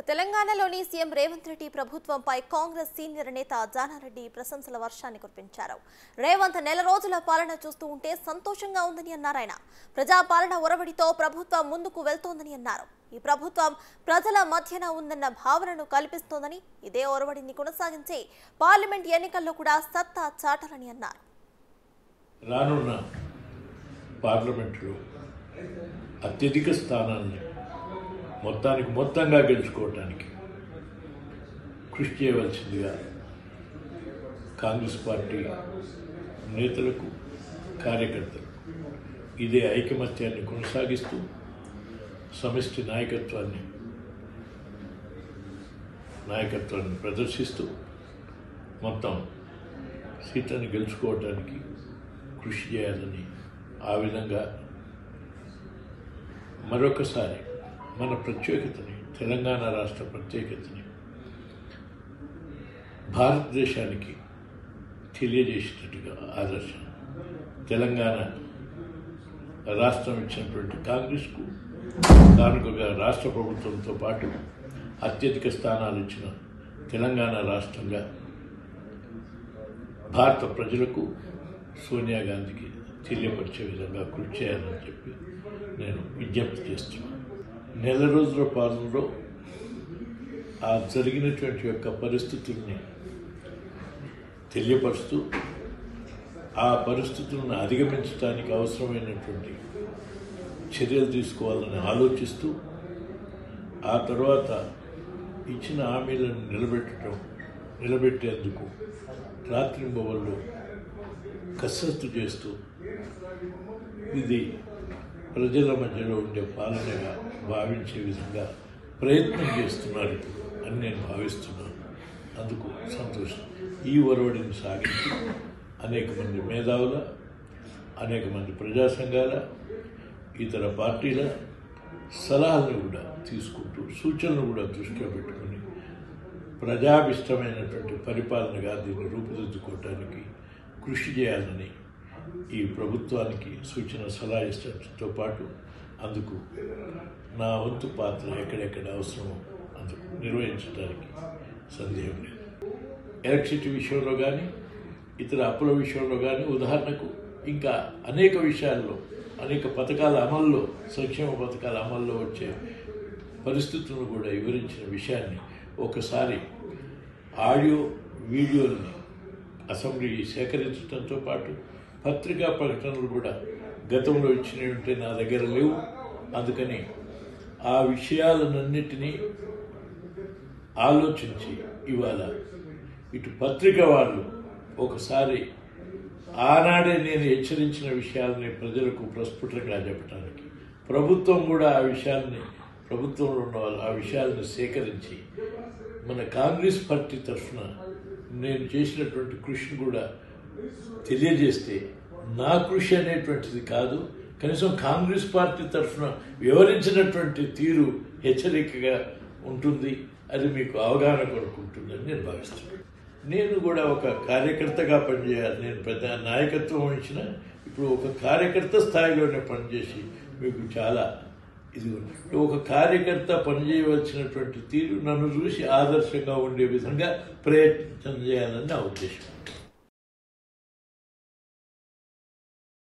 తెలంగాణలోని సీఎం రేవంత్ రెడ్డి ప్రభుత్వంపై కాంగ్రెస్ సీనియర్ నేత జానారెడ్డి ప్రశంసల వర్షాన్ని కురిపించారు. రేవంత్ నెల రోజుల పాలన చూస్తూ ఉంటే సంతోషంగా ఉందని అన్నారు. ఆయన ప్రజాపాలన ఒరవడితో ప్రభుత్వం ముందుకు వెళ్తోందని అన్నారు. ఈ ప్రభుత్వం ప్రజల మధ్యన ఉందన్న భావనను కల్పిస్తోందని, ఇదే ఒరవడిని కొనసాగించి పార్లమెంట్ ఎన్నికల్లో కూడా సత్తా చాటాలని అన్నారు. రానున్న పార్లమెంటులో అత్యధిక స్థానాన్ని మొత్తంగా గెలుచుకోవడానికి కృషి చేయవలసిందిగా కాంగ్రెస్ పార్టీ నేతలకు, కార్యకర్తలకు ఇదే ఐకమత్యాన్ని కొనసాగిస్తూ సమిష్టి నాయకత్వాన్ని ప్రదర్శిస్తూ మొత్తం సీట్లను గెలుచుకోవడానికి కృషి చేయాలని, ఆ విధంగా మరొకసారి మన ప్రత్యేకతని, తెలంగాణ రాష్ట్ర ప్రత్యేకతని భారతదేశానికి తెలియజేసినట్టుగా ఆదర్శం తెలంగాణ రాష్ట్రం ఇచ్చినటువంటి కాంగ్రెస్కు కానుకగా రాష్ట్ర ప్రభుత్వంతో పాటు అత్యధిక స్థానాలు ఇచ్చిన తెలంగాణ రాష్ట్రంగా భారత ప్రజలకు, సోనియా గాంధీకి తెలియపరిచే విధంగా కృషి చేయాలని చెప్పి నేను విజ్ఞప్తి చేస్తున్నాను. నెల రోజుల పాలనలో ఆ జరిగినటువంటి యొక్క పరిస్థితుల్ని తెలియపరుస్తూ, ఆ పరిస్థితులను అధిగమించడానికి అవసరమైనటువంటి చర్యలు తీసుకోవాలని ఆలోచిస్తూ, ఆ తర్వాత ఇచ్చిన హామీలను నిలబెట్టేందుకు రాత్రింబవళ్ళు కసరత్తు చేస్తూ ఇది ప్రజల మధ్యలో ఉండే పాలనగా భావించే విధంగా ప్రయత్నం చేస్తున్నారు అని నేను భావిస్తున్నాను. అందుకు సంతోషం. ఈ ఒరవడిని సాగించి అనేక మంది మేధావుల, అనేక మంది ప్రజా సంఘాల, ఇతర పార్టీల సలహాలను కూడా తీసుకుంటూ, సూచనలు కూడా దృష్టిలో పెట్టుకుని ప్రజాభిష్టమైనటువంటి పరిపాలనగా దీన్ని రూపుదిద్దుకోవటానికి కృషి చేయాలని ఈ ప్రభుత్వానికి సూచన సలహా ఇచ్చడంతో పాటు అందుకు నా వంతు పాత్ర ఎక్కడెక్కడ అవసరమో అందుకు నిర్వహించడానికి సందేహం లేదు. ఎలక్ట్రిసిటీ విషయంలో కానీ, ఇతర అప్పుల విషయంలో కానీ, ఉదాహరణకు ఇంకా అనేక విషయాల్లో, అనేక పథకాల అమల్లో, సంక్షేమ పథకాల అమల్లో వచ్చే పరిస్థితులను కూడా వివరించిన విషయాన్ని ఒకసారి ఆడియో వీడియోల్ని అసెంబ్లీ సేకరించడంతో పాటు పత్రికా ప్రకటనలు కూడా గతంలో ఇచ్చినవి ఉంటే నా దగ్గర లేవు. అందుకని ఆ విషయాలన్నింటినీ ఆలోచించి ఇవాళ ఇటు పత్రిక వాళ్ళు ఒకసారి ఆనాడే నేను హెచ్చరించిన విషయాలని ప్రజలకు ప్రస్ఫుటంగా చెప్పడానికి, ప్రభుత్వం కూడా ఆ విషయాల్ని, ప్రభుత్వంలో ఉన్న వాళ్ళు ఆ విషయాలను సేకరించి మన కాంగ్రెస్ పార్టీ తరఫున నేను చేసినటువంటి కృషిని కూడా తెలియజేస్తే, నా కృషి అనేటువంటిది కాదు, కనీసం కాంగ్రెస్ పార్టీ తరఫున వివరించినటువంటి తీరు హెచ్చరికగా ఉంటుంది, అది మీకు అవగాహన కొనుక్కుంటుందని నేను భావిస్తున్నాను. నేను కూడా ఒక కార్యకర్తగా పనిచేయాలి. నేను పెద్ద నాయకత్వం వహించిన ఇప్పుడు ఒక కార్యకర్త స్థాయిలోనే పనిచేసి మీకు చాలా ఇది ఉంది. ఒక కార్యకర్త పనిచేయవలసినటువంటి తీరు నన్ను చూసి ఆదర్శంగా ఉండే విధంగా ప్రయత్నం చేయాలని నా ఉద్దేశం.